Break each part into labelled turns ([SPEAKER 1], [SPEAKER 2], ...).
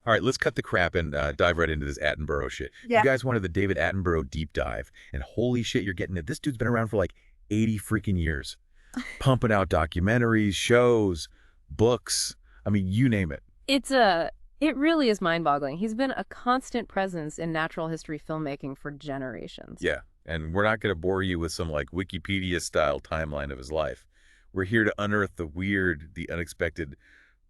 [SPEAKER 1] All right, let's cut the crap and dive right into this Attenborough shit. You
[SPEAKER 2] Yeah.
[SPEAKER 1] guys wanted the David Attenborough deep dive, and holy shit, you're getting it. This dude's been around for like 80 freaking years, pumping out documentaries, shows, books. I mean, you name it.
[SPEAKER 3] It really is mind-boggling. He's been a constant presence in natural history filmmaking for generations.
[SPEAKER 1] Yeah, and we're not going to bore you with some like Wikipedia-style timeline of his life. We're here to unearth the weird, the unexpected,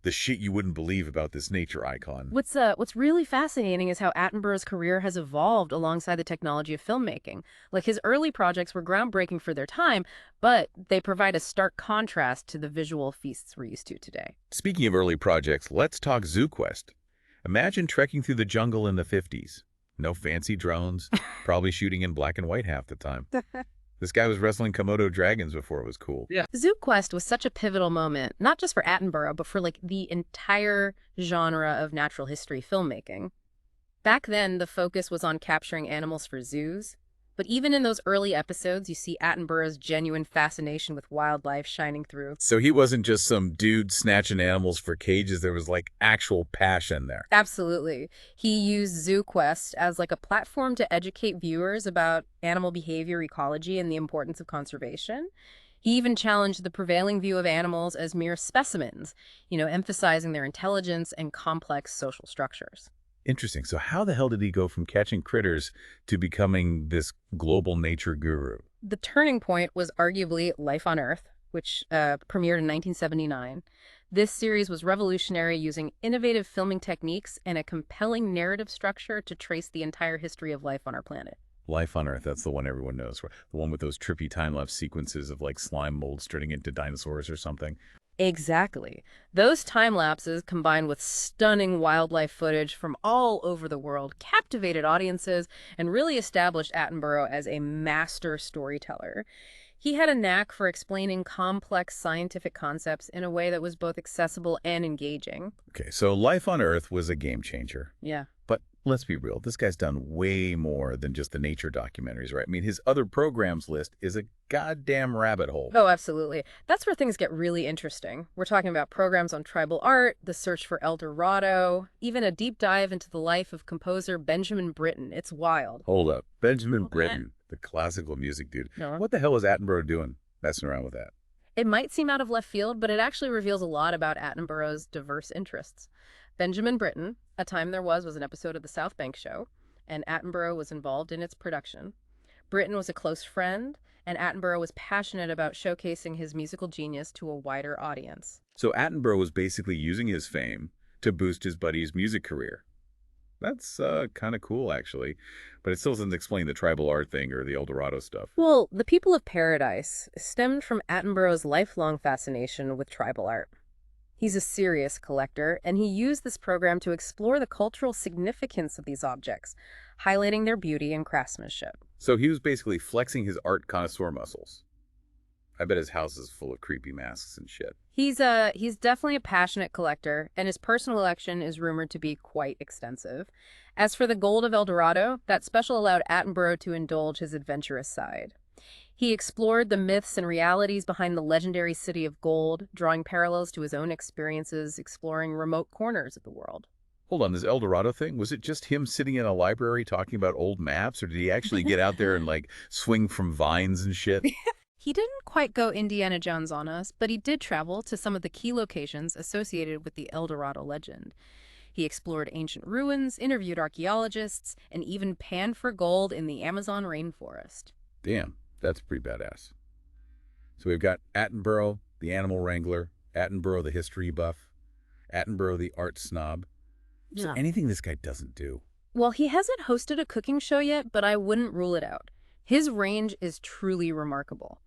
[SPEAKER 1] the shit you wouldn't believe about this nature icon.
[SPEAKER 3] What's really fascinating is how Attenborough's career has evolved alongside the technology of filmmaking. Like his early projects were groundbreaking for their time, but they provide a stark contrast to the visual feasts we're used to today.
[SPEAKER 1] Speaking of early projects, let's talk ZooQuest. Imagine trekking through the jungle in the 50s. No fancy drones, probably shooting in black and white half the time. This guy was wrestling Komodo dragons before it was cool.
[SPEAKER 3] Yeah. ZooQuest was such a pivotal moment, not just for Attenborough, but for like the entire genre of natural history filmmaking. Back then, the focus was on capturing animals for zoos. But even in those early episodes, you see Attenborough's genuine fascination with wildlife shining through.
[SPEAKER 1] So he wasn't just some dude snatching animals for cages. There was like actual passion there.
[SPEAKER 3] Absolutely. He used ZooQuest as like a platform to educate viewers about animal behavior, ecology, and the importance of conservation. He even challenged the prevailing view of animals as mere specimens, emphasizing their intelligence and complex social structures.
[SPEAKER 1] Interesting. So how the hell did he go from catching critters to becoming this global nature guru?
[SPEAKER 3] The turning point was arguably Life on Earth, which premiered in 1979. This series was revolutionary, using innovative filming techniques and a compelling narrative structure to trace the entire history of life on our planet.
[SPEAKER 1] Life on Earth, that's the one everyone knows. The one with those trippy time-lapse sequences of like slime molds turning into dinosaurs or something.
[SPEAKER 3] Exactly. Those time lapses, combined with stunning wildlife footage from all over the world, captivated audiences and really established Attenborough as a master storyteller. He had a knack for explaining complex scientific concepts in a way that was both accessible and engaging.
[SPEAKER 1] Okay, so Life on Earth was a game changer.
[SPEAKER 3] Yeah.
[SPEAKER 1] But let's be real, this guy's done way more than just the nature documentaries, right? I mean, his other programs list is a goddamn rabbit hole.
[SPEAKER 3] Oh, absolutely. That's where things get really interesting. We're talking about programs on tribal art, the search for El Dorado, even a deep dive into the life of composer Benjamin Britten. It's wild.
[SPEAKER 1] Hold up. Benjamin Britten, the classical music dude.
[SPEAKER 3] No.
[SPEAKER 1] What the hell is Attenborough doing messing around with that?
[SPEAKER 3] It might seem out of left field, but it actually reveals a lot about Attenborough's diverse interests. Benjamin Britten, A Time There Was an episode of The South Bank Show, and Attenborough was involved in its production. Britten was a close friend, and Attenborough was passionate about showcasing his musical genius to a wider audience.
[SPEAKER 1] So Attenborough was basically using his fame to boost his buddy's music career. That's kind of cool, actually. But it still doesn't explain the tribal art thing or the El Dorado stuff.
[SPEAKER 3] Well, The People of Paradise stemmed from Attenborough's lifelong fascination with tribal art. He's a serious collector, and he used this program to explore the cultural significance of these objects, highlighting their beauty and craftsmanship.
[SPEAKER 1] So he was basically flexing his art connoisseur muscles. I bet his house is full of creepy masks and shit.
[SPEAKER 3] He's definitely a passionate collector, and his personal collection is rumored to be quite extensive. As for the gold of El Dorado, that special allowed Attenborough to indulge his adventurous side. He explored the myths and realities behind the legendary city of gold, drawing parallels to his own experiences exploring remote corners of the world.
[SPEAKER 1] Hold on, this El Dorado thing, was it just him sitting in a library talking about old maps, or did he actually get out there and like swing from vines and shit?
[SPEAKER 3] He didn't quite go Indiana Jones on us, but he did travel to some of the key locations associated with the El Dorado legend. He explored ancient ruins, interviewed archaeologists, and even panned for gold in the Amazon rainforest.
[SPEAKER 1] Damn, that's pretty badass. So we've got Attenborough, the animal wrangler, Attenborough, the history buff, Attenborough, the art snob. Is there anything this guy doesn't do?
[SPEAKER 3] Well, he hasn't hosted a cooking show yet, but I wouldn't rule it out. His range is truly remarkable.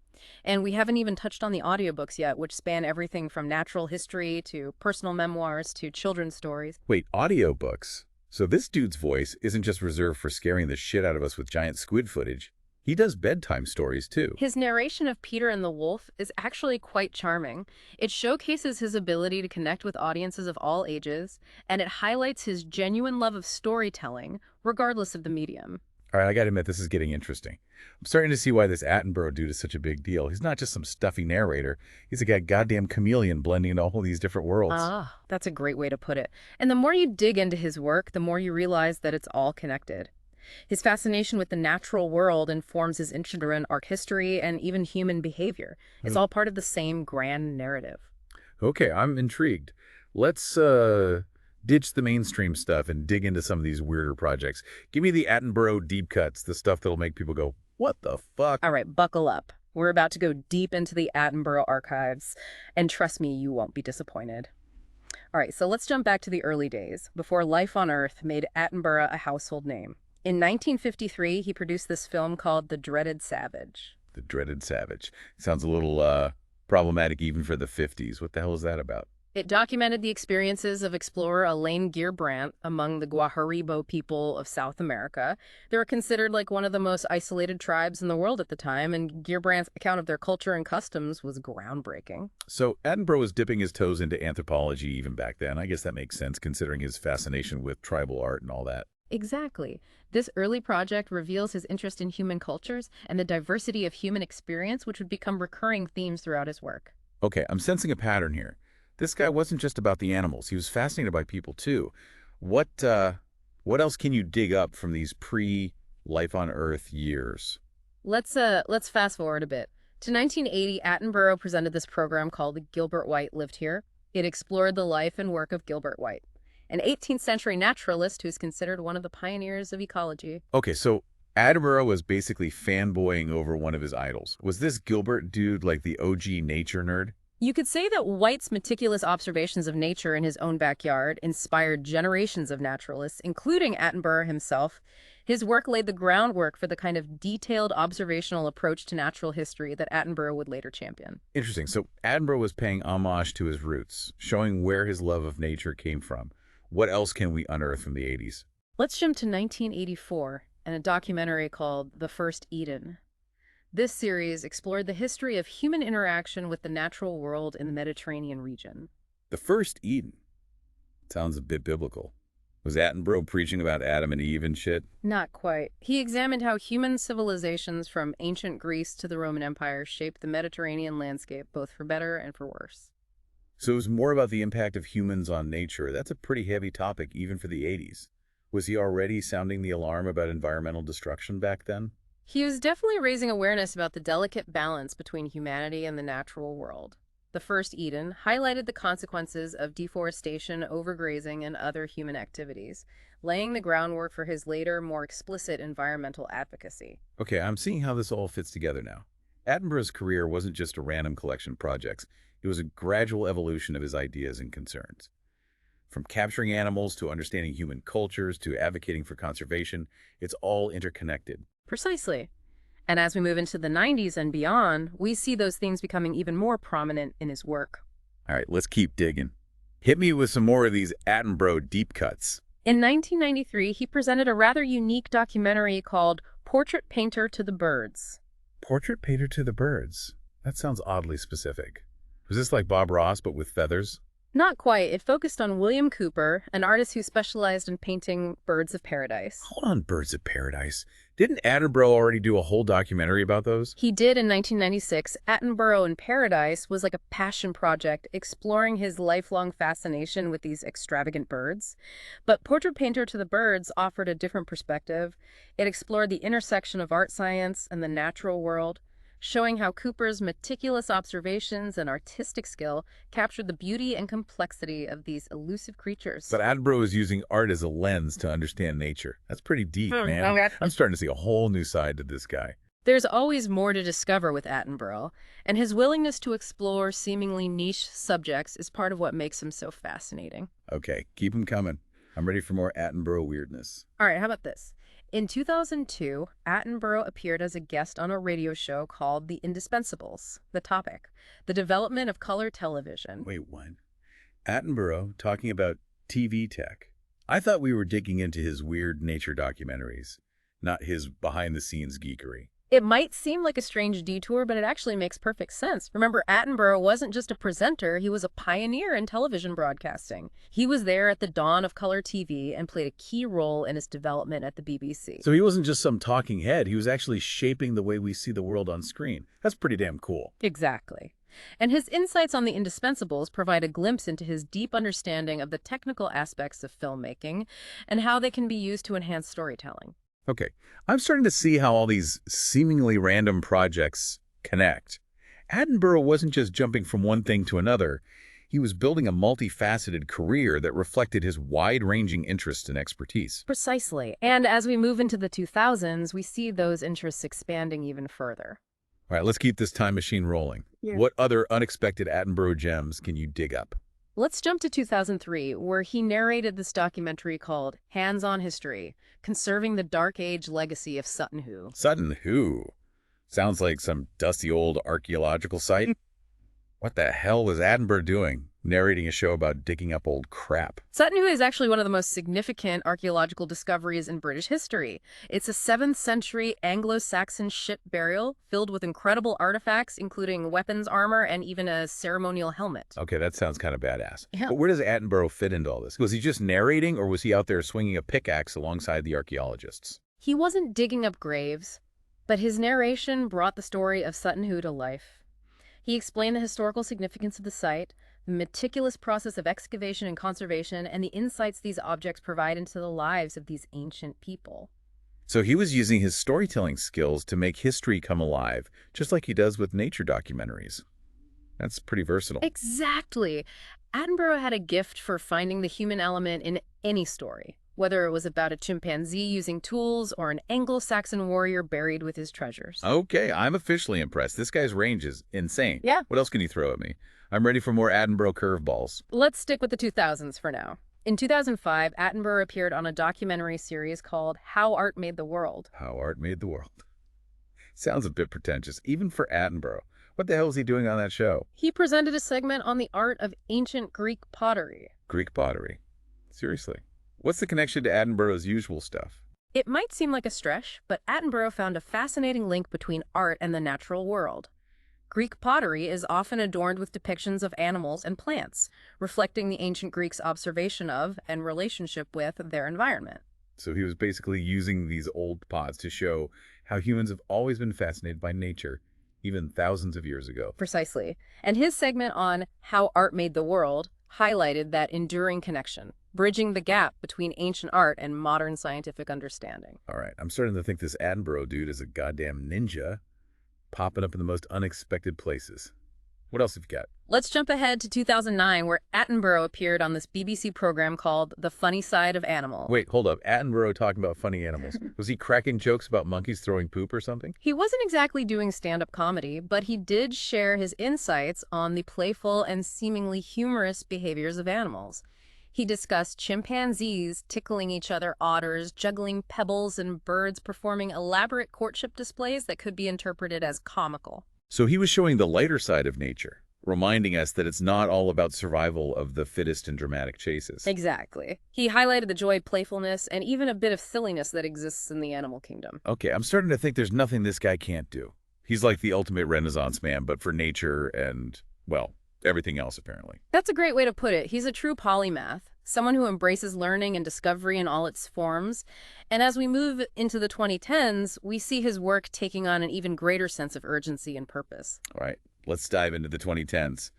[SPEAKER 3] And we haven't even touched on the audiobooks yet, which span everything from natural history to personal memoirs to children's stories.
[SPEAKER 1] Wait, audiobooks? So this dude's voice isn't just reserved for scaring the shit out of us with giant squid footage. He does bedtime stories, too.
[SPEAKER 3] His narration of Peter and the Wolf is actually quite charming. It showcases his ability to connect with audiences of all ages, and it highlights his genuine love of storytelling, regardless of the medium.
[SPEAKER 1] All right, I gotta admit, this is getting interesting. I'm starting to see why this Attenborough dude is such a big deal. He's not just some stuffy narrator. He's a goddamn chameleon blending into all these different worlds.
[SPEAKER 3] Ah, that's a great way to put it. And the more you dig into his work, the more you realize that it's all connected. His fascination with the natural world informs his interest in art history and even human behavior. It's
[SPEAKER 1] Hmm.
[SPEAKER 3] all part of the same grand narrative.
[SPEAKER 1] Okay, I'm intrigued. Let's ditch the mainstream stuff and dig into some of these weirder projects. Give me the Attenborough deep cuts, the stuff that'll make people go, "What the fuck?"
[SPEAKER 3] All right, buckle up. We're about to go deep into the Attenborough archives, and trust me, you won't be disappointed. All right, so let's jump back to the early days, before life on Earth made Attenborough a household name. In 1953, he produced this film called The Dreaded Savage.
[SPEAKER 1] The dreaded savage. Sounds a little problematic even for the 50s. What the hell is that about?
[SPEAKER 3] It documented the experiences of explorer Alain Guirbrandt among the Guajaribo people of South America. They were considered like one of the most isolated tribes in the world at the time, and Guirbrandt's account of their culture and customs was groundbreaking.
[SPEAKER 1] So Attenborough was dipping his toes into anthropology even back then. I guess that makes sense considering his fascination with tribal art and all that.
[SPEAKER 3] Exactly. This early project reveals his interest in human cultures and the diversity of human experience, which would become recurring themes throughout his work.
[SPEAKER 1] Okay, I'm sensing a pattern here. This guy wasn't just about the animals. He was fascinated by people too. What else can you dig up from these pre-Life on Earth years?
[SPEAKER 3] Let's fast forward a bit. To 1980, Attenborough presented this program called Gilbert White Lived Here. It explored the life and work of Gilbert White, an 18th century naturalist who's considered one of the pioneers of ecology.
[SPEAKER 1] Okay, so Attenborough was basically fanboying over one of his idols. Was this Gilbert dude like the OG nature nerd?
[SPEAKER 3] You could say that White's meticulous observations of nature in his own backyard inspired generations of naturalists, including Attenborough himself. His work laid the groundwork for the kind of detailed observational approach to natural history that Attenborough would later champion.
[SPEAKER 1] Interesting. So Attenborough was paying homage to his roots, showing where his love of nature came from. What else can we unearth from the 80s?
[SPEAKER 3] Let's jump to 1984 and a documentary called The First Eden. This series explored the history of human interaction with the natural world in the Mediterranean region.
[SPEAKER 1] The first Eden. Sounds a bit biblical. Was Attenborough preaching about Adam and Eve and shit?
[SPEAKER 3] Not quite. He examined how human civilizations from ancient Greece to the Roman Empire shaped the Mediterranean landscape, both for better and for worse.
[SPEAKER 1] So it was more about the impact of humans on nature. That's a pretty heavy topic even for the 80s. Was he already sounding the alarm about environmental destruction back then?
[SPEAKER 3] He was definitely raising awareness about the delicate balance between humanity and the natural world. The First Eden highlighted the consequences of deforestation, overgrazing, and other human activities, laying the groundwork for his later, more explicit environmental advocacy.
[SPEAKER 1] Okay, I'm seeing how this all fits together now. Attenborough's career wasn't just a random collection of projects. It was a gradual evolution of his ideas and concerns. From capturing animals to understanding human cultures to advocating for conservation, it's all interconnected.
[SPEAKER 3] Precisely. And as we move into the 90s and beyond, we see those themes becoming even more prominent in his work.
[SPEAKER 1] All right, let's keep digging. Hit me with some more of these Attenborough deep cuts.
[SPEAKER 3] In 1993, he presented a rather unique documentary called Portrait Painter to the Birds.
[SPEAKER 1] Portrait painter to the birds. That sounds oddly specific. Was this like Bob Ross, but with feathers?
[SPEAKER 3] Not quite. It focused on William Cooper, an artist who specialized in painting birds of paradise.
[SPEAKER 1] Hold on, Birds of Paradise. Didn't Attenborough already do a whole documentary about those?
[SPEAKER 3] He did in 1996. Attenborough in Paradise was like a passion project exploring his lifelong fascination with these extravagant birds. But Portrait Painter to the Birds offered a different perspective. It explored the intersection of art science and the natural world, showing how Cooper's meticulous observations and artistic skill captured the beauty and complexity of these elusive creatures.
[SPEAKER 1] But Attenborough is using art as a lens to understand nature. That's pretty deep, man.
[SPEAKER 3] Okay.
[SPEAKER 1] I'm starting to see a whole new side to this guy.
[SPEAKER 3] There's always more to discover with Attenborough, and his willingness to explore seemingly niche subjects is part of what makes him so fascinating.
[SPEAKER 1] Okay, keep them coming. I'm ready for more Attenborough weirdness.
[SPEAKER 3] All right, how about this? In 2002, Attenborough appeared as a guest on a radio show called The Indispensables. The topic, the development of color television.
[SPEAKER 1] Wait, what? Attenborough talking about TV tech. I thought we were digging into his weird nature documentaries, not his behind-the-scenes geekery.
[SPEAKER 3] It might seem like a strange detour, but it actually makes perfect sense. Remember, Attenborough wasn't just a presenter, he was a pioneer in television broadcasting. He was there at the dawn of color TV and played a key role in its development at the BBC.
[SPEAKER 1] So he wasn't just some talking head, he was actually shaping the way we see the world on screen. That's pretty damn cool.
[SPEAKER 3] Exactly. And his insights on the indispensables provide a glimpse into his deep understanding of the technical aspects of filmmaking and how they can be used to enhance storytelling.
[SPEAKER 1] Okay, I'm starting to see how all these seemingly random projects connect. Attenborough wasn't just jumping from one thing to another. He was building a multifaceted career that reflected his wide-ranging interests and expertise.
[SPEAKER 3] Precisely. And as we move into the 2000s, we see those interests expanding even further.
[SPEAKER 1] All right, let's keep this time machine rolling.
[SPEAKER 3] Yeah.
[SPEAKER 1] What other unexpected Attenborough gems can you dig up?
[SPEAKER 3] Let's jump to 2003, where he narrated this documentary called Hands on History, Conserving the Dark Age Legacy of Sutton Hoo.
[SPEAKER 1] Sutton Hoo. Sounds like some dusty old archaeological site. What the hell was Attenborough doing, narrating a show about digging up old crap?
[SPEAKER 3] Sutton Hoo is actually one of the most significant archaeological discoveries in British history. It's a 7th century Anglo-Saxon ship burial filled with incredible artifacts, including weapons, armor, and even a ceremonial helmet.
[SPEAKER 1] Okay, that sounds kind of badass.
[SPEAKER 3] Yeah.
[SPEAKER 1] But where does Attenborough fit into all this? Was he just narrating, or was he out there swinging a pickaxe alongside the archaeologists?
[SPEAKER 3] He wasn't digging up graves, but his narration brought the story of Sutton Hoo to life. He explained the historical significance of the site, the meticulous process of excavation and conservation, and the insights these objects provide into the lives of these ancient people.
[SPEAKER 1] So he was using his storytelling skills to make history come alive, just like he does with nature documentaries. That's pretty versatile.
[SPEAKER 3] Exactly. Attenborough had a gift for finding the human element in any story, whether it was about a chimpanzee using tools or an Anglo-Saxon warrior buried with his treasures.
[SPEAKER 1] Okay, I'm officially impressed. This guy's range is insane.
[SPEAKER 3] Yeah.
[SPEAKER 1] What else can you throw at me? I'm ready for more Attenborough curveballs.
[SPEAKER 3] Let's stick with the 2000s for now. In 2005, Attenborough appeared on a documentary series called How Art Made the World.
[SPEAKER 1] How Art Made the World. Sounds a bit pretentious, even for Attenborough. What the hell is he doing on that show?
[SPEAKER 3] He presented a segment on the art of ancient Greek pottery.
[SPEAKER 1] Greek pottery. Seriously. What's the connection to Attenborough's usual stuff?
[SPEAKER 3] It might seem like a stretch, but Attenborough found a fascinating link between art and the natural world. Greek pottery is often adorned with depictions of animals and plants, reflecting the ancient Greeks' observation of and relationship with their environment.
[SPEAKER 1] So he was basically using these old pots to show how humans have always been fascinated by nature, even thousands of years ago.
[SPEAKER 3] Precisely. And his segment on How Art Made the World highlighted that enduring connection, bridging the gap between ancient art and modern scientific understanding.
[SPEAKER 1] All right, I'm starting to think this Attenborough dude is a goddamn ninja, popping up in the most unexpected places. What else have you got?
[SPEAKER 3] Let's jump ahead to 2009, where Attenborough appeared on this BBC program called The Funny Side of Animal.
[SPEAKER 1] Wait, hold up. Attenborough talking about funny animals. Was he cracking jokes about monkeys throwing poop or something?
[SPEAKER 3] He wasn't exactly doing stand-up comedy, but he did share his insights on the playful and seemingly humorous behaviors of animals. He discussed chimpanzees tickling each other, otters juggling pebbles, and birds performing elaborate courtship displays that could be interpreted as comical.
[SPEAKER 1] So he was showing the lighter side of nature, reminding us that it's not all about survival of the fittest in dramatic chases.
[SPEAKER 3] Exactly. He highlighted the joy, playfulness, and even a bit of silliness that exists in the animal kingdom.
[SPEAKER 1] Okay, I'm starting to think there's nothing this guy can't do. He's like the ultimate Renaissance man, but for nature and, well, everything else, apparently.
[SPEAKER 3] That's a great way to put it. He's a true polymath, someone who embraces learning and discovery in all its forms. And as we move into the 2010s, we see his work taking on an even greater sense of urgency and purpose.
[SPEAKER 1] All right, let's dive into the 2010s.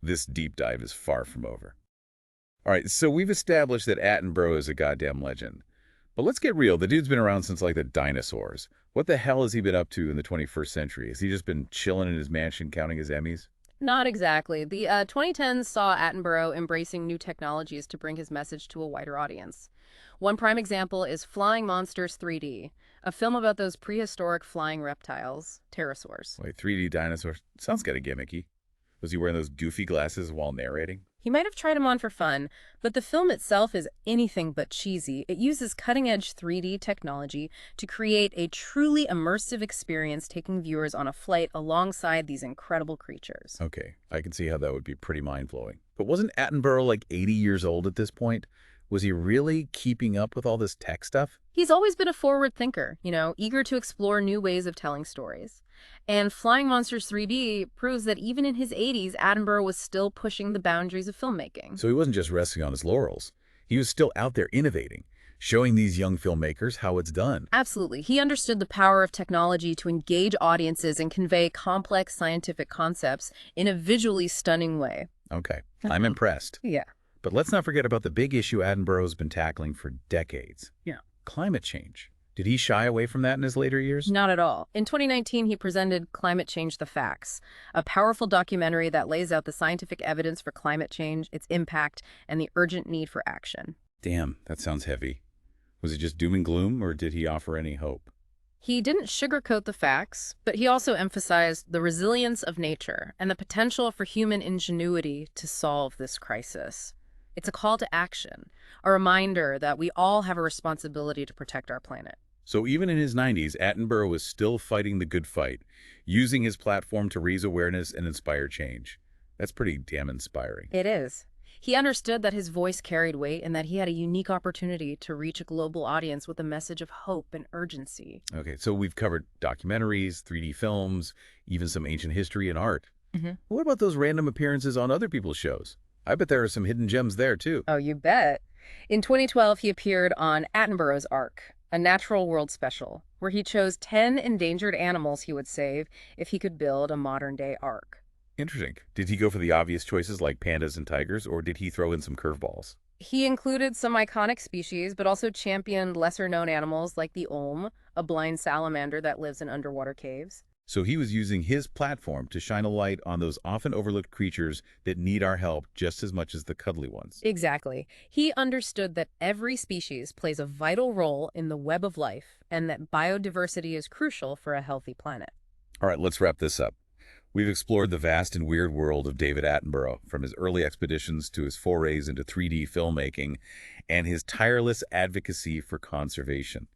[SPEAKER 1] This deep dive is far from over. All right, so we've established that Attenborough is a goddamn legend. But let's get real. The dude's been around since like the dinosaurs. What the hell has he been up to in the 21st century? Has he just been chilling in his mansion counting his Emmys?
[SPEAKER 3] Not exactly. The 2010s saw Attenborough embracing new technologies to bring his message to a wider audience. One prime example is Flying Monsters 3D, a film about those prehistoric flying reptiles, pterosaurs.
[SPEAKER 1] Wait, 3D dinosaurs? Sounds kind of gimmicky. Was he wearing those goofy glasses while narrating?
[SPEAKER 3] He might have tried them on for fun, but the film itself is anything but cheesy. It uses cutting-edge 3D technology to create a truly immersive experience, taking viewers on a flight alongside these incredible creatures.
[SPEAKER 1] Okay, I can see how that would be pretty mind-blowing. But wasn't Attenborough like 80 years old at this point? Was he really keeping up with all this tech stuff?
[SPEAKER 3] He's always been a forward thinker, eager to explore new ways of telling stories. And Flying Monsters 3D proves that even in his 80s, Attenborough was still pushing the boundaries of filmmaking.
[SPEAKER 1] So he wasn't just resting on his laurels. He was still out there innovating, showing these young filmmakers how it's done.
[SPEAKER 3] Absolutely. He understood the power of technology to engage audiences and convey complex scientific concepts in a visually stunning way.
[SPEAKER 1] Okay, I'm impressed.
[SPEAKER 3] Yeah.
[SPEAKER 1] But let's not forget about the big issue Attenborough's been tackling for decades.
[SPEAKER 3] Yeah.
[SPEAKER 1] Climate change. Did he shy away from that in his later years?
[SPEAKER 3] Not at all. In 2019, he presented Climate Change: The Facts, a powerful documentary that lays out the scientific evidence for climate change, its impact, and the urgent need for action.
[SPEAKER 1] Damn, that sounds heavy. Was it just doom and gloom, or did he offer any hope?
[SPEAKER 3] He didn't sugarcoat the facts, but he also emphasized the resilience of nature and the potential for human ingenuity to solve this crisis. It's a call to action, a reminder that we all have a responsibility to protect our planet.
[SPEAKER 1] So even in his 90s, Attenborough was still fighting the good fight, using his platform to raise awareness and inspire change. That's pretty damn inspiring.
[SPEAKER 3] It is. He understood that his voice carried weight and that he had a unique opportunity to reach a global audience with a message of hope and urgency.
[SPEAKER 1] Okay, so we've covered documentaries, 3D films, even some ancient history and art. What about those random appearances on other people's shows? I bet there are some hidden gems there, too.
[SPEAKER 3] Oh, you bet. In 2012, he appeared on Attenborough's Ark, a natural world special, where he chose 10 endangered animals he would save if he could build a modern-day ark.
[SPEAKER 1] Interesting. Did he go for the obvious choices like pandas and tigers, or did he throw in some curveballs?
[SPEAKER 3] He included some iconic species, but also championed lesser-known animals like the olm, a blind salamander that lives in underwater caves.
[SPEAKER 1] So he was using his platform to shine a light on those often overlooked creatures that need our help just as much as the cuddly ones.
[SPEAKER 3] Exactly. He understood that every species plays a vital role in the web of life and that biodiversity is crucial for a healthy planet.
[SPEAKER 1] All right, let's wrap this up. We've explored the vast and weird world of David Attenborough, from his early expeditions to his forays into 3D filmmaking and his tireless advocacy for conservation.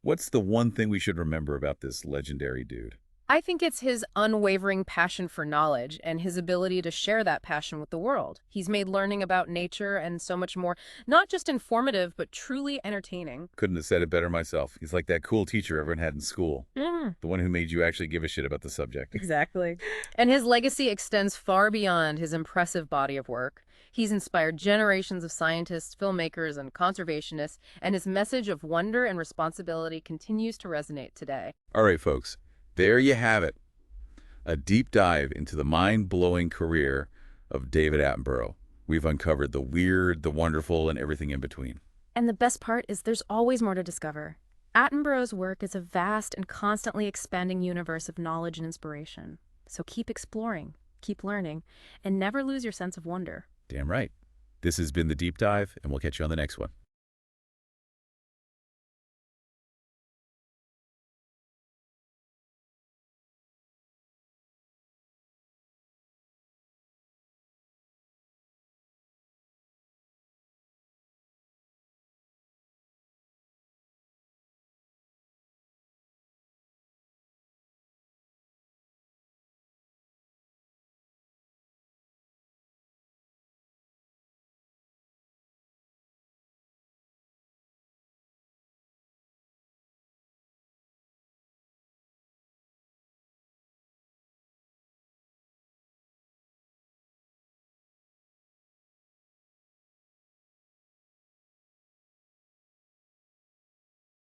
[SPEAKER 1] What's the one thing we should remember about this legendary dude?
[SPEAKER 3] I think it's his unwavering passion for knowledge and his ability to share that passion with the world. He's made learning about nature and so much more not just informative, but truly entertaining.
[SPEAKER 1] Couldn't have said it better myself. He's like that cool teacher everyone had in school.
[SPEAKER 3] Mm.
[SPEAKER 1] The one who made you actually give a shit about the subject.
[SPEAKER 3] Exactly. And his legacy extends far beyond his impressive body of work. He's inspired generations of scientists, filmmakers, and conservationists, and his message of wonder and responsibility continues to resonate today.
[SPEAKER 1] All right, folks. There you have it. A deep dive into the mind-blowing career of David Attenborough. We've uncovered the weird, the wonderful, and everything in between.
[SPEAKER 3] And the best part is there's always more to discover. Attenborough's work is a vast and constantly expanding universe of knowledge and inspiration. So keep exploring, keep learning, and never lose your sense of wonder.
[SPEAKER 1] Damn right. This has been The Deep Dive, and we'll catch you on the next one.